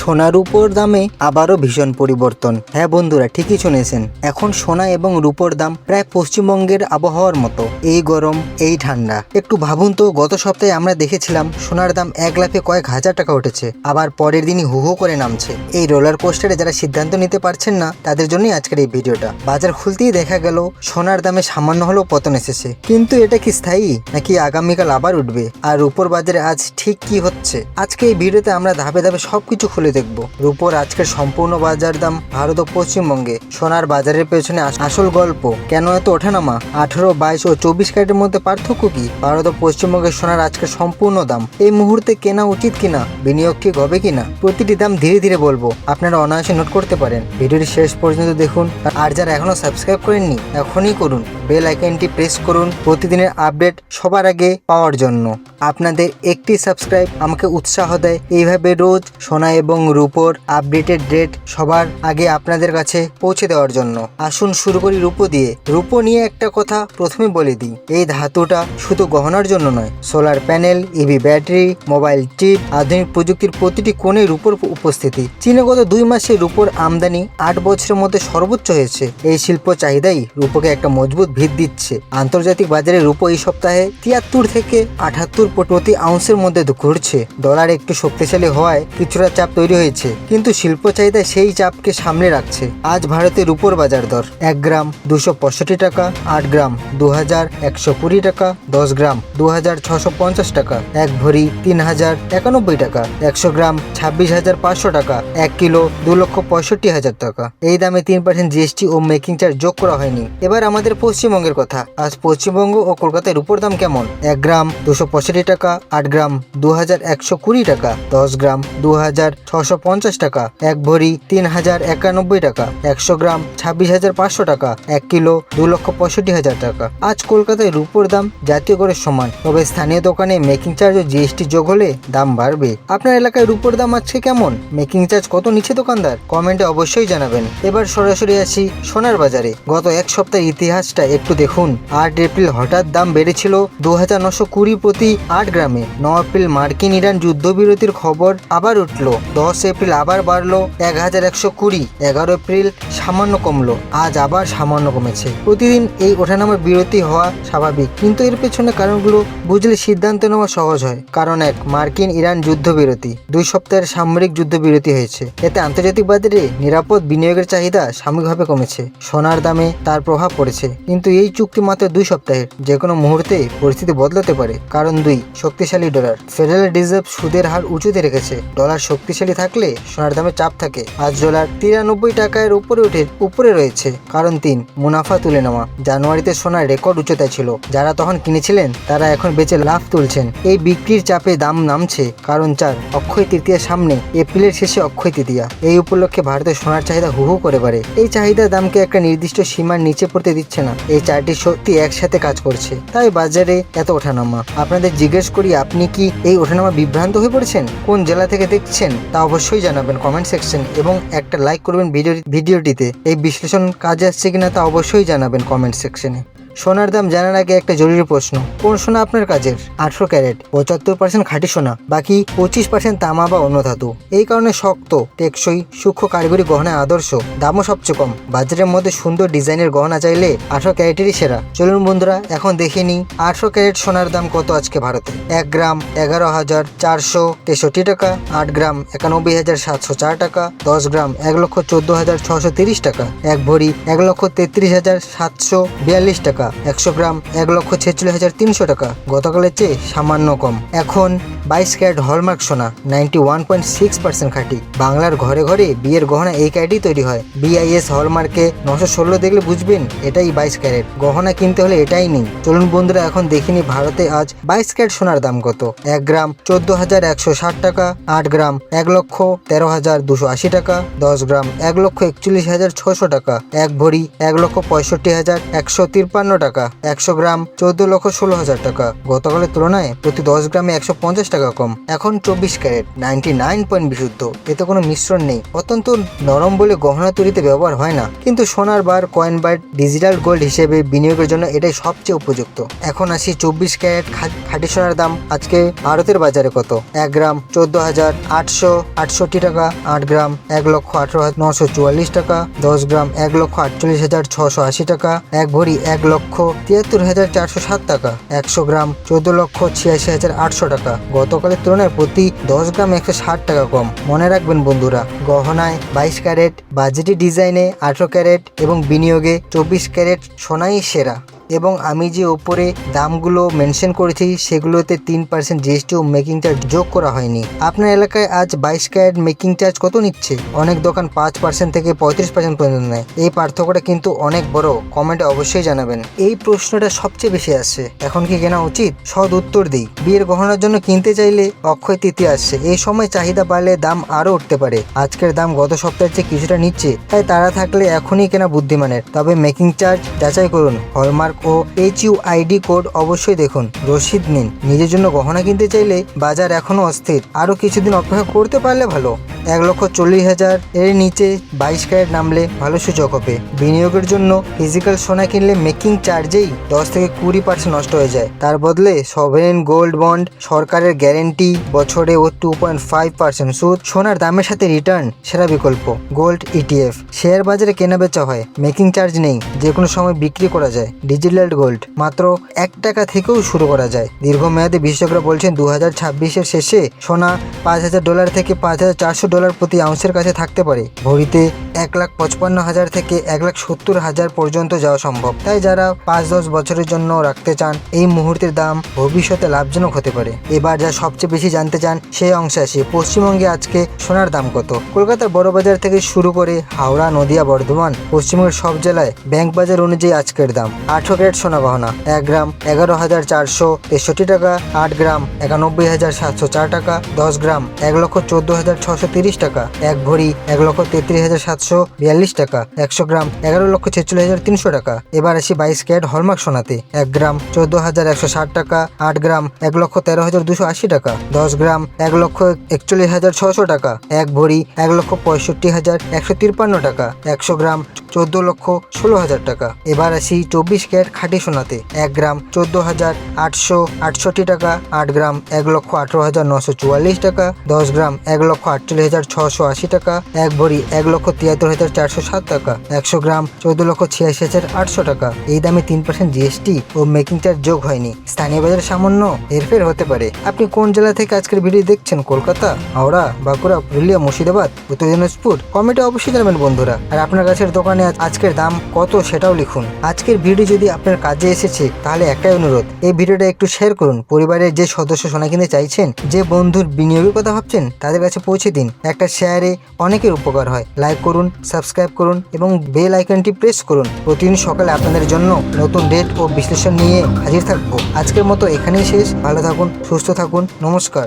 সোনার উপর দামে আবারও ভীষণ পরিবর্তন। হ্যাঁ বন্ধুরা, ঠিকই শুনেছেন। এখন সোনা এবং রূপোর দাম প্রায় পশ্চিমবঙ্গের আবহাওয়ার মতো, এই গরম এই ঠান্ডা। একটু ভাবুন তো, গত সপ্তাহে আমরা দেখেছিলাম সোনার দাম এক লাফে কয়েক হাজার টাকা উঠেছে, আবার পরের দিনই হু হু করে নামছে। এই রোলার কোস্টারে যারা সিদ্ধান্ত নিতে পারছেন না তাদের জন্যই আজকের এই ভিডিওটা। বাজার খুলতেই দেখা গেল সোনার দামে সামান্য হলেও পতন এসেছে, কিন্তু এটা কি স্থায়ী নাকি আগামীকাল আবার উঠবে? আর রূপোর বাজারে আজ ঠিক কি হচ্ছে, আজকে এই ভিডিওতে আমরা ধাপে ধাপে সবকিছু খুলে দেখব। রূপোর আজকের সম্পূর্ণ বাজার দাম, ভারত ও পশ্চিমবঙ্গে সোনার বাজারের পেছনে আসল গল্প, কেন এত ওঠানামা, 18, 22 ও 24 ক্যারেটের মধ্যে পার্থক্য কি, ভারত ও পশ্চিমবঙ্গের সোনার আজকের সম্পূর্ণ দাম, এই মুহূর্তে কেনা উচিত কিনা, বিনিয়োগ ঠিক হবে কিনা, প্রতিটি দাম ধীরে ধীরে বলবো, আপনারা অনায়াসে নোট করতে পারেন। ভিডিওটি শেষ পর্যন্ত দেখুন, আর যারা এখনো সাবস্ক্রাইব করেননি এখনই করুন, বেল আইকনটি প্রেস করুন প্রতিদিনের আপডেট সবার আগে পাওয়ার জন্য। আপনাদের একটি সাবস্ক্রাইব আমাকে উৎসাহ দেয় এইভাবে রোজ সোনা এবং রূপোর আপডেটেড রেট সবার আগে আপনাদের কাছে পৌঁছে দেওয়ার জন্য। আসুন শুরু করি রূপো দিয়ে। রূপো নিয়ে একটা কথা প্রথমে বলে দিই, এই ধাতুটা শুধু গহনার জন্য নয়, solar panel, EV battery, mobile chip, আধুনিক প্রযুক্তির প্রতিটি কোণে রূপোর উপস্থিতি। চীনে গত 2 মাসে রূপোর আমদানি 8 বছরের মধ্যে সর্বোচ্চ হয়েছে। এই শিল্প চাহিদাই রূপোকে একটা মজবুত ভিত দিচ্ছে। আন্তর্জাতিক বাজারে রূপো এই সপ্তাহে 73 থেকে 78 প্রতি আউন্সের মধ্যে ঘুরছে। ডলার একটু শক্তিশালী হওয়ায় কিছুটা চাপ তৈরি হয়েছে, কিন্তু শিল্প চাহিদা সেই চাপকে সামনে রাখছে। আজ ভারতে রূপোর বাজার দর 1 গ্রাম 265 টাকা, 8 গ্রাম 2120 টাকা, 10 গ্রাম 2650 টাকা, 1 ভরি 3091 টাকা, 100 গ্রাম 26,500 টাকা, 1 কিলো 2,65,000 টাকা। এই দামে 3% জিএসটি ও মেকিং চার্জ যোগ করা হয়নি। এবার আমাদের পশ্চিমবঙ্গের কথা। আজ পশ্চিমবঙ্গ ও কলকাতায় রূপোর দাম কেমন? 1 গ্রাম 265 টাকা, 8 গ্রাম 2120 টাকা, 10 গ্রাম 2650 টাকা, 1 ভরি 3091 টাকা, 100 গ্রাম 26,500 টাকা, 1 কিলো 2,65,000 টাকা। আজ কলকাতায় রূপোর দাম জাতীয় গড়ের সমান, তবে স্থানীয় দোকানে মেকিং চার্জ ও জিএসটি যোগ হলে দাম বাড়বে। আপনার এলাকায় রূপোর দাম আজকে কেমন? মেকিং চার্জ কত নিচ্ছে দোকানদার? কমেন্টে অবশ্যই জানাবেন। এবার সরাসরি আসি সোনার বাজারে। গত এক সপ্তাহের ইতিহাসটা একটু দেখুন। 8 এপ্রিল হঠাৎ দাম বেড়েছিল 2,920 প্রতি 8 গ্রামে। 9 এপ্রিল মার্কিন ইরান যুদ্ধবিরতির খবর আবার উঠল। 10 এপ্রিল আবার বাড়লো 1,120। 11 এপ্রিল সামান্য কমলো, আজ আবার সামান্য কমেছে। প্রতিদিন এই ওঠানামা বিরতি হওয়া স্বাভাবিক, কিন্তু এর পেছনে কারণগুলো বুঝলে সিদ্ধান্ত নেওয়া সহজ হয়। কারণ 1, মার্কিন ইরান যুদ্ধবিরতি। 2 সপ্তাহের সামরিক যুদ্ধবিরতি হয়েছে, এতে আন্তর্জাতিক বাজারে নিরাপদ বিনিয়োগের চাহিদা সাময়িকভাবে কমেছে। সোনার দামে তার প্রভাব পড়েছে, কিন্তু এই চুক্তি মাত্র 2 সপ্তাহের, যে কোনো মুহূর্তে পরিস্থিতি বদলাতে পারে। কারণ 2, শক্তিশালী ডলার। ফেডারেল রিজার্ভ সুদের হার উঁচুতে রেখেছে। ডলার শক্তিশালী থাকলে সোনার দামে চাপ থাকে। আজ ডলার 93 টাকার উপরে রয়েছে। কারণ 3, মুনাফা তুলে নেওয়া। জানুয়ারিতে সোনার রেকর্ড উচ্চতায় ছিল, যারা তখন কিনেছিলেন তারা এখন বেচে লাভ তুলছেন। এই বিক্রির চাপে দাম নামছে। কারণ 4, অক্ষয় তৃতীয়ার সামনে। এপ্রিলের শেষে অক্ষয় তৃতীয়া, এই উপলক্ষে ভারতের সোনার চাহিদা হু হু করে বাড়ে। এই চাহিদা দামকে একটা নির্দিষ্ট সীমার নিচে পড়তে দিচ্ছে না। এই 4টি শক্তি একসাথে কাজ করছে, তাই বাজারে এত ওঠানামা। আপনাদের জিজ্ঞেস করি, আপনি কি এই ওঠানামা বিভ্রান্ত হয়ে পড়েছেন? কোন জেলা থেকে দেখছেন তা অবশ্যই জানাবেন কমেন্ট সেকশন, এবং একটা লাইক করবেন ভিডিওটিতে। এই বিশ্লেষণ কাজে আসছে কিনা তা অবশ্যই জানাবেন কমেন্ট সেকশনে। সোনার দাম জানার আগে একটা জরুরি প্রশ্ন, কোন সোনা আপনার কাজের? 18 ক্যারেট 75% খাঁটি সোনা, বাকি 25% তামা বা অন্য ধাতু। এই কারণে শক্ত, টেকসই, সূক্ষ্ম কারিগরি গহনায় আদর্শ। দামও সবচেয়ে কম। বাজারের মধ্যে সুন্দর ডিজাইনের গহনা চাইলে 18 ক্যারেটেরই সেরা। চলুন বন্ধুরা, এখন দেখে নিই 18 ক্যারেট সোনার দাম কত আজকে ভারতে। 1 গ্রাম 11,463 টাকা, 8 গ্রাম 91,704 টাকা, 10 গ্রাম 1,14,630 টাকা, 1 ভরি 1,33,742 টাকা, 100 গ্রাম 1,46,300 টাকা। গতকালের চেয়ে সামান্য কম। এখন 22 ক্যারেট হলমার্ক সোনা, 91.6% খাঁটি। বাংলার ঘরে ঘরে বিয়ের গহনা এই ক্যারেটই তৈরি হয়। BIS হলমার্কে 916 দেখলে বুঝবেন এটাই 22 ক্যারেট। গহনা কিনতে হলে এটাই নেই। চলুন বন্ধুরা, এখন দেখিনি ভারতে আজ 22 ক্যারেট সোনার দাম কত। 1 গ্রাম 14,160 টাকা, 8 গ্রাম 1,13,280 টাকা, 10 গ্রাম 1,41,600 টাকা, 1 ভরি 1,65,153 টাকা, 100 গ্রাম 14,16,000 টাকা। গতকালের তুলনায় প্রতি 10 গ্রামে 150 টাকা কম। এখন 24 ক্যারেট 99 বিশুদ্ধ, এতে কোনো মিশ্রণ নেই। অত্যন্ত নরম বলে গহনা তৈরিতে ব্যবহার হয় না, কিন্তু সোনার বার, কয়েন বার, ডিজিটাল গোল্ড হিসেবে বিনিয়োগের জন্য এটাই সবচেয়ে উপযুক্ত। এখন আসি 24 ক্যারেট খাঁটি সোনার দাম আজকে ভারতের বাজারে কত। 1 গ্রাম 14,868 টাকা, 8 গ্রাম 1,18,944 টাকা, 10 গ্রাম 1,48,680 টাকা, 1 ভরি 1,73,407 টাকা, 100 গ্রাম 14,86,800 টাকা। গতকালের তুলনায় প্রতি 10 গ্রাম 160 টাকা কম। মনে রাখবেন বন্ধুরা, গহনায় 22 ক্যারেট, বাজেটি ডিজাইনে 18 ক্যারেট এবং বিনিয়োগে 24 ক্যারেট সোনাই সেরা। এবং আমি যে ওপরে দামগুলো মেনশন করেছি সেগুলোতে 3% জিএসটি ও মেকিং চার্জ যোগ করা হয়নি। আপনার এলাকায় আজ 22 ক্যারেট মেকিং চার্জ কত নিচ্ছে? অনেক দোকান 5% থেকে 35% পর্যন্ত নেয়। এই পার্থক্যটা কিন্তু অনেক বড়। কমেন্টে অবশ্যই জানাবেন। এই প্রশ্নটা সবচেয়ে বেশি আসছে, এখন কি কেনা উচিত? সৎ উত্তর দিই, বিয়ের গহনার জন্য কিনতে চাইলে অক্ষয় তৃতীয়া আসছে। এই সময় চাহিদা বাড়লে দাম আরও উঠতে পারে। আজকের দাম গত সপ্তাহের চেয়ে কিছুটা নিচ্ছে, তাই তারা থাকলে এখনই কেনা বুদ্ধিমানের। তবে মেকিং চার্জ যাচাই করুন, হলমার্ক ও HUID কোড অবশ্যই দেখুন, রসিদ নিন। নিজের জন্য গহনা কিনতে চাইলে বাজার এখনো অস্থির, আরও কিছুদিন অপেক্ষা করতে পারলে ভালো। 1,40,000 এর নিচে 22 ক্যারেট নামলে ভালো সূচক হবে। বিনিয়োগের জন্য ফিজিক্যাল সোনা কিনলে মেকিং চার্জেই 10 থেকে 20% নষ্ট হয়ে যায়। তার বদলে সভরেন গোল্ড বন্ড, সরকারের গ্যারেন্টি, বছরে ও 2.5% সুদ, সোনার দামের সাথে রিটার্ন সেরা বিকল্প। গোল্ড ETF শেয়ার বাজারে কেনা বেচা হয়, মেকিং চার্জ নেই, যে কোনো সময় বিক্রি করা যায়। ডিজিটাল গোল্ড মাত্র 1 টাকা থেকেও শুরু করা যায়। দীর্ঘমেয়াদে বিশেষজ্ঞরা বলছেন 2026-এর শেষে সোনা $5,000 থেকে $5,400 প্রতি আউন্সের কাছে থাকতে পারে। ভরিতে 1,55,000 থেকে 1,70,000 পর্যন্ত যাওয়া সম্ভব। তাই যারা 5-10 বছরের জন্য রাখতে চান, এই মুহূর্তের দাম ভবিষ্যতে লাভজনক হতে পারে। এবার যা সবচেয়ে বেশি জানতে চান সেই অংশে আসি। পশ্চিমবঙ্গে আজকে সোনার দাম কত? কলকাতার বড় বাজার থেকে শুরু করে হাওড়া, নদিয়া, বর্ধমান, পশ্চিমবঙ্গের সব জেলায় ব্যাংক বাজার অনুযায়ী আজকের দাম। 18 ক্যারেট সোনা গহনা 1 গ্রাম 11,463 টাকা, 8 গ্রাম 91,704 টাকা, 10 গ্রাম 1,14,630 টাকা, 1 ভরি 1,33,742 টাকা, 100 গ্রাম 11,46,300 টাকা। এবার আসি 22 ক্যারেট হলমার্ক সোনাতে। 1 গ্রাম 14,160 টাকা, 8 গ্রাম 1,13,280 টাকা, 10 গ্রাম 1,41,600 টাকা, 1 ভরি 1,65,153 টাকা, 100 গ্রাম 14,16,000 টাকা। এবার আসি 24 ক্যারেট খাঁটি সোনাতে। 1 গ্রাম 14,868 টাকা, 8 গ্রাম 1,18,944 টাকা, 10 গ্রাম 1,48,680 টাকা, 1 ভরি 1,73,407 টাকা, 100 গ্রাম 14,86,800 টাকা। এই দামে 3% জিএসটি ও মেকিং চার্জ যোগ হয়নি। স্থানীয় বাজারে সামান্য হেরফের হতে পারে। আপনি কোন জেলা থেকে আজকের ভিডিও দেখছেন? কলকাতা, হাওড়া, বাঁকুড়া, পুরুলিয়া, মুর্শিদাবাদ, উত্তর দিনাজপুর? কমেন্টে অবশ্যই জানাবেন বন্ধুরা। আর আপনার কাছের দোকানে আজকের দাম কত সেটাও লিখুন। আজকের ভিডিও যদি আপনার কাজে এসেছে তাহলে একটাই অনুরোধ, এই ভিডিওটা একটু শেয়ার করুন। পরিবারের যে সদস্য সোনা কিনতে চাইছেন, যে বন্ধুর বিনিয়োগের কথা ভাবছেন, তাদের কাছে পৌঁছে দিন। একটা শেয়ারে অনেকের উপকার হয়। লাইক করুন, সাবস্ক্রাইব করুন এবং বেল আইকনটি প্রেস করুন। প্রতিদিন সকালে আপনাদের জন্য নতুন ডেট ও বিশ্লেষণ নিয়ে হাজির থাকবো। আজকের মতো এখানেই শেষ। ভালো থাকুন, সুস্থ থাকুন, নমস্কার।